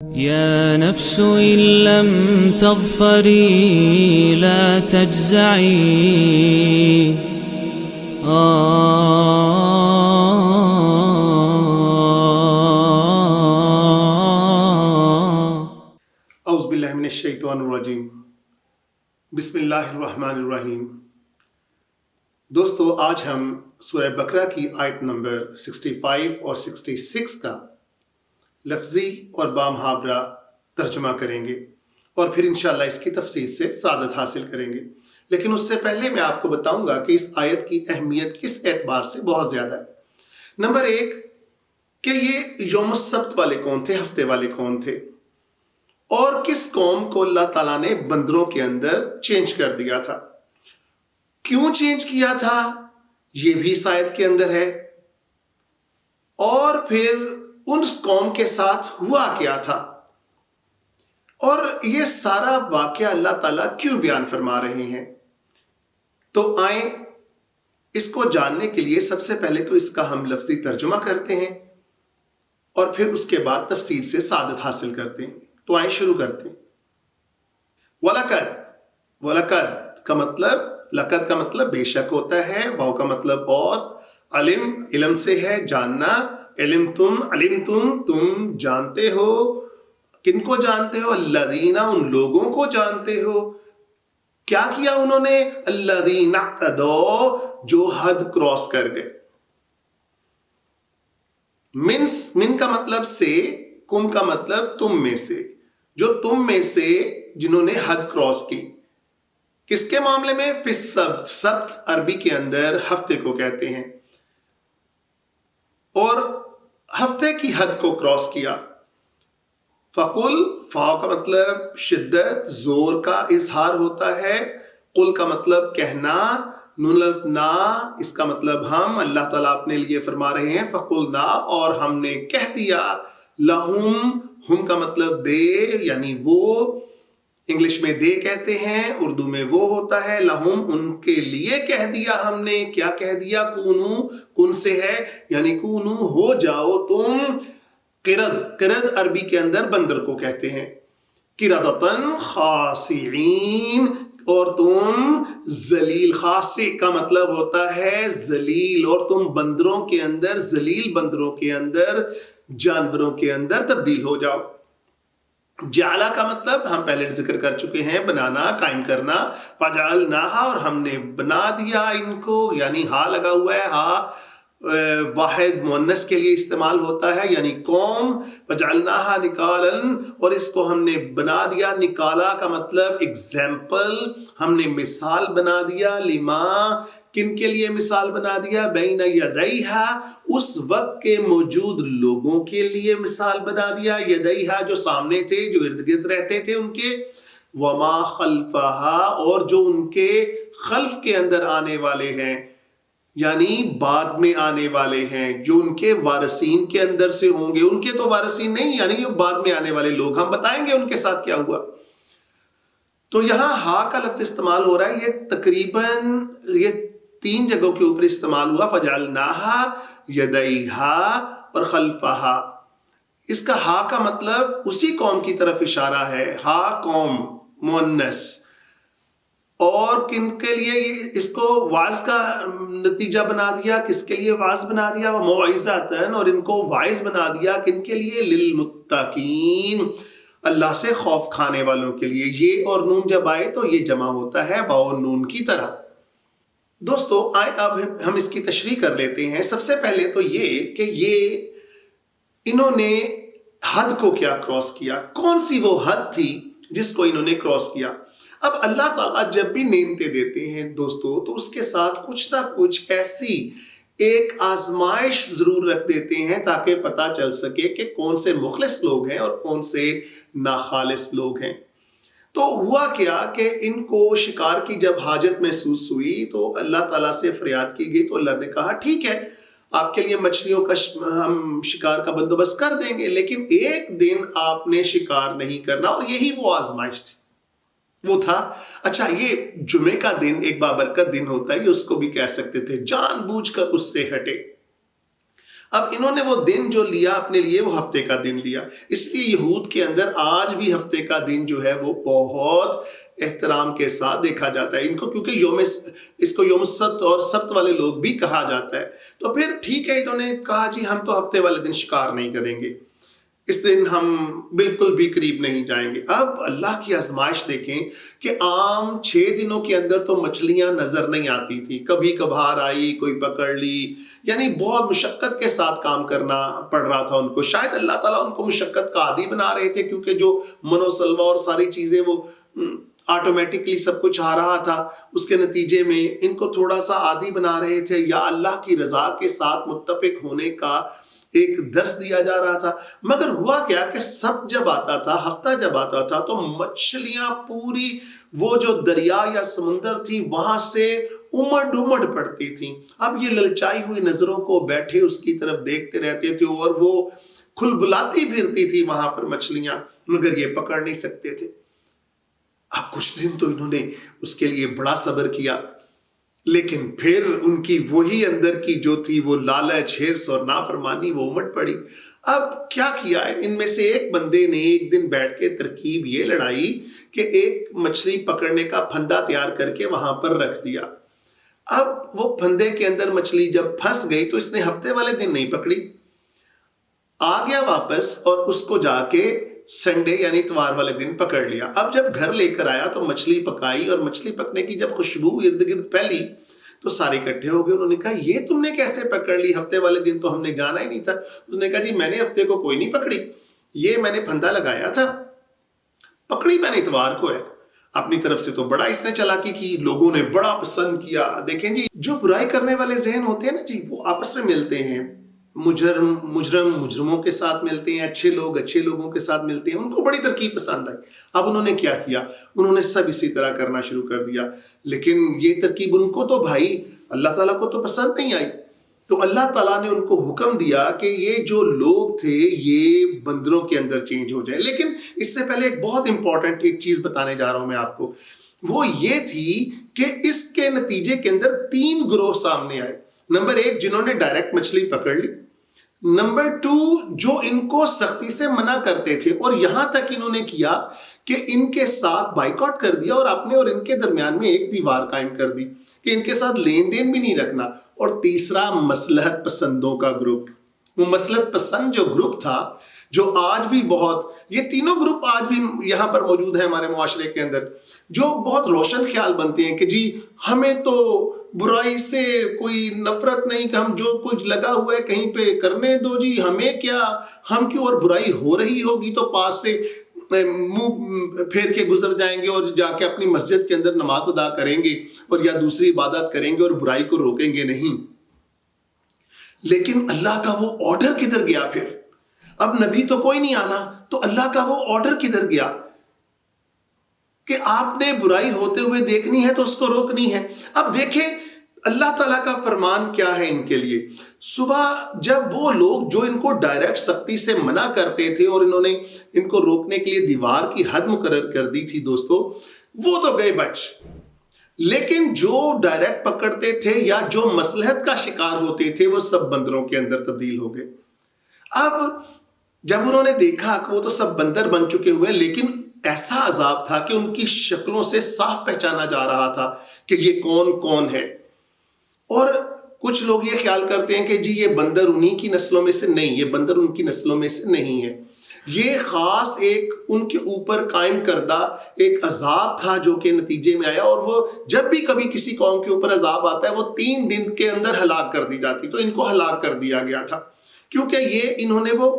يا نفس إن لم تظفري لا تجزعي اعوذ باللہ من الشیطان الرجیم بسم اللہ الرحمن الرحیم۔ دوستو، آج ہم سورہ بقرہ کی آیت نمبر 65 اور 66 کا لفظی اور بامحاورہ ترجمہ کریں گے اور پھر انشاءاللہ اس کی تفسیر سے سعادت حاصل کریں گے۔ لیکن اس سے پہلے میں آپ کو بتاؤں گا کہ اس آیت کی اہمیت کس اعتبار سے بہت زیادہ ہے۔ نمبر ایک کہ یہ یوم السبت والے کون تھے، ہفتے والے کون تھے، اور کس قوم کو اللہ تعالیٰ نے بندروں کے اندر چینج کر دیا تھا، کیوں چینج کیا تھا، یہ بھی اس آیت کے اندر ہے، اور پھر اس قوم کے ساتھ ہوا کیا تھا، اور یہ سارا واقعہ اللہ تعالیٰ کیوں بیان فرما رہے ہیں۔ تو آئیں اس کو جاننے کے لیے سب سے پہلے تو اس کا ہم لفظی ترجمہ کرتے ہیں اور پھر اس کے بعد تفسیر سے سعادت حاصل کرتے ہیں۔ تو آئیں شروع کرتے ہیں۔ وَلَقَدْ کا مطلب، لقد کا مطلب بے شک ہوتا ہے، واو کا مطلب اور، علم سے ہے جاننا، علم تم جانتے ہو، کن کو جانتے ہو، الذین ان لوگوں کو جانتے ہو، کیا کیا انہوں نے، الذین اعتدوا جو حد کراس کر گئے۔ من کا مطلب سے، کم کا مطلب تم میں سے، جو تم میں سے جنہوں نے حد کراس کی، کس کے معاملے میں، فی السبت، سبت عربی کے اندر ہفتے کو کہتے ہیں، اور ہفتے کی حد کو کراس کیا۔ فقل، فا کا مطلب شدت، زور کا اظہار ہوتا ہے، قل کا مطلب کہنا، نلنا اس کا مطلب ہم، اللہ تعالیٰ اپنے لیے فرما رہے ہیں، فقلنا اور ہم نے کہہ دیا، لہم، ہم کا مطلب دے یعنی وہ، انگلش میں دے کہتے ہیں، اردو میں وہ ہوتا ہے، لہم ان کے لیے کہہ دیا ہم نے، کیا کہہ دیا، کونو، کن سے ہے یعنی کونو ہو جاؤ تم، قرد عربی کے اندر بندر کو کہتے ہیں، قردۃ خاسئین، اور تم ذلیل، خاصی کا مطلب ہوتا ہے ذلیل، اور تم بندروں کے اندر، ذلیل بندروں کے اندر، جانوروں کے اندر تبدیل ہو جاؤ۔ جعلا کا مطلب ہم پہلے ذکر کر چکے ہیں، بنانا، قائم کرنا، فجعلناہا اور ہم نے بنا دیا ان کو، یعنی ہا لگا ہوا ہے، ہا واحد مؤنث کے لیے استعمال ہوتا ہے، یعنی قوم، فجعلناہا نکالا اور اس کو ہم نے بنا دیا، نکالا کا مطلب اگزامپل، ہم نے مثال بنا دیا، لما کن کے لیے مثال بنا دیا، بین یدیہا اس وقت کے موجود لوگوں کے لیے مثال بنا دیا، یدیہا جو سامنے تھے، جو ارد گرد رہتے تھے ان کے، وما خلفہا اور جو ان کے خلف کے اندر آنے والے ہیں، یعنی بعد میں آنے والے ہیں، جو ان کے وارثین کے اندر سے ہوں گے، ان کے تو وارثین نہیں، یعنی جو بعد میں آنے والے لوگ، ہم بتائیں گے ان کے ساتھ کیا ہوا۔ تو یہاں ہا کا لفظ استعمال ہو رہا ہے، یہ تقریباً یہ 3 جگہوں کے اوپر استعمال ہوا، فجعلناہا، یدیہا اور خلفہا۔ اس کا ہا کا مطلب اسی قوم کی طرف اشارہ ہے، ہا قوم مؤنث، اور کن کے لیے اس کو واعظ کا نتیجہ بنا دیا، کس کے لیے واعظ بنا دیا، موعظۃً اور ان کو واعظ بنا دیا، کن کے لیے، للمتقین اللہ سے خوف کھانے والوں کے لیے۔ یہ اور نون جب آئے تو یہ جمع ہوتا ہے واو نون کی طرح۔ دوستو آئے اب ہم اس کی تشریح کر لیتے ہیں۔ سب سے پہلے تو یہ کہ انہوں نے حد کو کیا کراس کیا، کون سی وہ حد تھی جس کو انہوں نے کراس کیا۔ اب اللہ تعالیٰ جب بھی نعمتیں دیتے ہیں دوستو، تو اس کے ساتھ کچھ نہ کچھ ایسی ایک آزمائش ضرور رکھ دیتے ہیں تاکہ پتہ چل سکے کہ کون سے مخلص لوگ ہیں اور کون سے ناخالص لوگ ہیں۔ تو ہوا کیا کہ ان کو شکار کی جب حاجت محسوس ہوئی تو اللہ تعالیٰ سے فریاد کی گئی، تو اللہ نے کہا ٹھیک ہے، آپ کے لیے مچھلیوں کا ہم شکار کا بندوبست کر دیں گے، لیکن ایک دن آپ نے شکار نہیں کرنا، اور یہی وہ آزمائش تھی، وہ تھا۔ اچھا، یہ جمعے کا دن ایک بابرکت دن ہوتا ہے، یہ اس کو بھی کہہ سکتے تھے، جان بوجھ کر اس سے ہٹے۔ اب انہوں نے وہ دن جو لیا اپنے لیے وہ ہفتے کا دن لیا. اس لیے یہود کے اندر آج بھی ہفتے کا دن جو ہے وہ بہت احترام کے ساتھ دیکھا جاتا ہے ان کو, کیونکہ اس کو یوم السبت اور سبت والے لوگ بھی کہا جاتا ہے. تو پھر ٹھیک ہے, انہوں نے کہا جی ہم تو ہفتے والے دن شکار نہیں کریں گے, اس دن ہم بالکل بھی قریب نہیں جائیں گے. اب اللہ کی آزمائش دیکھیں کہ عام 6 دنوں کے اندر تو مچھلیاں نظر نہیں آتی تھی, کبھی کبھار آئی, کوئی پکڑ لی, یعنی بہت مشقت کے ساتھ کام کرنا پڑ رہا تھا ان کو. شاید اللہ تعالیٰ ان کو مشقت کا عادی بنا رہے تھے, کیونکہ جو منو سلوا اور ساری چیزیں وہ آٹومیٹکلی سب کچھ آ رہا تھا, اس کے نتیجے میں ان کو تھوڑا سا عادی بنا رہے تھے, یا اللہ کی رضا کے ساتھ متفق ہونے کا ایک درس دیا جا رہا تھا. مگر ہوا کیا کہ سب جب آتا تھا, ہفتہ جب آتا تھا, تو مچھلیاں پوری وہ جو دریا یا سمندر تھی وہاں سے امڑ پڑتی تھیں. اب یہ للچائی ہوئی نظروں کو بیٹھے اس کی طرف دیکھتے رہتے تھے, اور وہ کھلبلاتی پھرتی تھی وہاں پر مچھلیاں, مگر یہ پکڑ نہیں سکتے تھے. اب کچھ دن تو انہوں نے اس کے لیے بڑا صبر کیا, لیکن پھر ان کی وہی اندر کی جو تھی وہ لالچ, حرص اور نافرمانی وہ امٹ پڑی. اب کیا کیا ہے, ان میں سے ایک بندے نے ایک دن بیٹھ کے ترکیب یہ لڑائی کہ ایک مچھلی پکڑنے کا پھندا تیار کر کے وہاں پر رکھ دیا. اب وہ پھندے کے اندر مچھلی جب پھنس گئی تو اس نے ہفتے والے دن نہیں پکڑی, آ گیا واپس اور اس کو جا کے سنڈے یعنی اتوار والے دن پکڑ لیا. اب جب گھر لے کر آیا تو مچھلی پکائی, اور مچھلی پکنے کی جب خوشبو ارد گرد پھیلی تو سارے اکٹھے ہو گئے. انہوں نے کہا یہ تم نے کیسے پکڑ لی, ہفتے والے دن تو ہم نے جانا ہی نہیں تھا. اس نے کہا جی میں نے ہفتے کو کوئی نہیں پکڑی, یہ میں نے پھندا لگایا تھا, پکڑی میں نے اتوار کو ہے. اپنی طرف سے تو بڑا اس نے چالاکی کی, لوگوں نے بڑا پسند کیا. دیکھیں جی جو برائی کرنے والے ذہن ہوتے ہیں نا جی, وہ آپس میں ملتے ہیں, مجرموں کے ساتھ ملتے ہیں, اچھے لوگ اچھے لوگوں کے ساتھ ملتے ہیں. ان کو بڑی ترکیب پسند آئی. اب انہوں نے کیا کیا, انہوں نے سب اسی طرح کرنا شروع کر دیا. لیکن یہ ترکیب ان کو تو بھائی اللہ تعالیٰ کو تو پسند نہیں آئی. تو اللہ تعالیٰ نے ان کو حکم دیا کہ یہ جو لوگ تھے یہ بندروں کے اندر چینج ہو جائے. لیکن اس سے پہلے ایک بہت امپورٹنٹ ایک چیز بتانے جا رہا ہوں میں آپ کو, وہ یہ تھی کہ اس کے نتیجے کے اندر 3 گروہ سامنے آئے. نمبر 1 جنہوں نے ڈائریکٹ مچھلی پکڑ لی, نمبر 2 جو ان کو سختی سے منع کرتے تھے, اور یہاں تک انہوں نے کیا کہ ان کے ساتھ بائیکاٹ کر دیا اور اپنے اور ان کے درمیان میں ایک دیوار قائم کر دی کہ ان کے ساتھ لین دین بھی نہیں رکھنا. اور تیسرا مصلحت پسندوں کا گروپ, وہ مصلحت پسند جو گروپ تھا, جو آج بھی بہت, یہ تینوں گروپ آج بھی یہاں پر موجود ہیں ہمارے معاشرے کے اندر, جو بہت روشن خیال بنتے ہیں کہ جی ہمیں تو برائی سے کوئی نفرت نہیں, کہ ہم جو کچھ لگا ہوا ہے کہیں پہ کرنے دو جی, ہمیں کیا, ہم کیوں, اور برائی ہو رہی ہوگی تو پاس سے منہ پھیر کے گزر جائیں گے اور جا کے اپنی مسجد کے اندر نماز ادا کریں گے اور یا دوسری عبادت کریں گے اور برائی کو روکیں گے نہیں. لیکن اللہ کا وہ آرڈر کدھر گیا پھر؟ اب نبی تو کوئی نہیں آنا, تو اللہ کا وہ آرڈر کدھر گیا کہ آپ نے برائی ہوتے ہوئے دیکھنی ہے تو اس کو روکنی ہے. اب دیکھیں اللہ تعالیٰ کا فرمان کیا ہے ان کے لیے. صبح جب وہ لوگ جو ان کو ڈائریکٹ سختی سے منع کرتے تھے اور انہوں نے ان کو روکنے کے لیے دیوار کی حد مقرر کر دی تھی دوستو, وہ تو گئے بچ. لیکن جو ڈائریکٹ پکڑتے تھے یا جو مصلحت کا شکار ہوتے تھے وہ سب بندروں کے اندر تبدیل ہو گئے. اب جب انہوں نے دیکھا کہ وہ تو سب بندر بن چکے ہوئے, لیکن ایسا عذاب تھا کہ ان کی شکلوں سے صاف پہچانا جا رہا تھا کہ یہ کون کون ہے. اور کچھ لوگ یہ خیال کرتے ہیں کہ جی یہ بندر انہی کی نسلوں میں سے نہیں, یہ بندر ان کی نسلوں میں سے نہیں ہے, یہ خاص ایک ان کے اوپر قائم کردہ ایک عذاب تھا جو کہ نتیجے میں آیا. اور وہ جب بھی کبھی کسی قوم کے اوپر عذاب آتا ہے وہ 3 دن کے اندر ہلاک کر دی جاتی, تو ان کو ہلاک کر دیا گیا تھا کیونکہ یہ انہوں نے وہ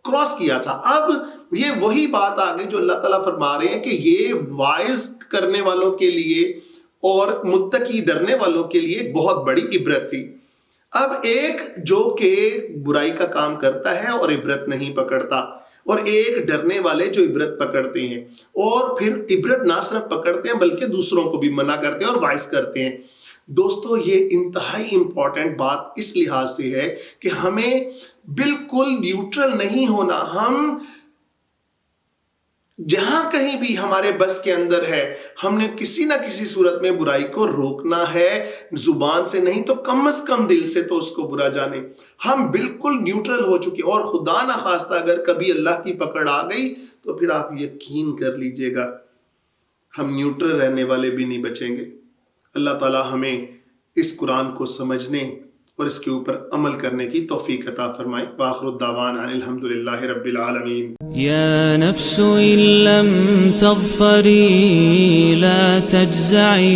کراس کیا تھا. اب یہ وہی بات آگے جو اللہ تعالیٰ فرما رہے ہیں کہ یہ وائز کرنے والوں کے لیے اور متقی ڈرنے والوں کے لیے ایک بہت بڑی عبرت تھی. اب ایک جو کہ برائی کا کام کرتا ہے اور عبرت نہیں پکڑتا, اور ایک ڈرنے والے جو عبرت پکڑتے ہیں اور پھر عبرت نہ صرف پکڑتے ہیں بلکہ دوسروں کو بھی منع کرتے ہیں اور باعث کرتے ہیں. دوستو یہ انتہائی امپورٹنٹ بات اس لحاظ سے ہے کہ ہمیں بالکل نیوٹرل نہیں ہونا. ہم جہاں کہیں بھی ہمارے بس کے اندر ہے ہم نے کسی نہ کسی صورت میں برائی کو روکنا ہے، زبان سے نہیں تو کم از کم دل سے تو اس کو برا جانے. ہم بالکل نیوٹرل ہو چکے، اور خدا نہ خواستہ اگر کبھی اللہ کی پکڑ آ گئی تو پھر آپ یقین کر لیجئے گا ہم نیوٹرل رہنے والے بھی نہیں بچیں گے. اللہ تعالی ہمیں اس قرآن کو سمجھنے اور اس کے اوپر عمل کرنے کی توفیق عطا فرمائے. وآخر الدعوانا ان الحمدللہ رب العالمین. يا نفس إن لم تظفري لا تجزعي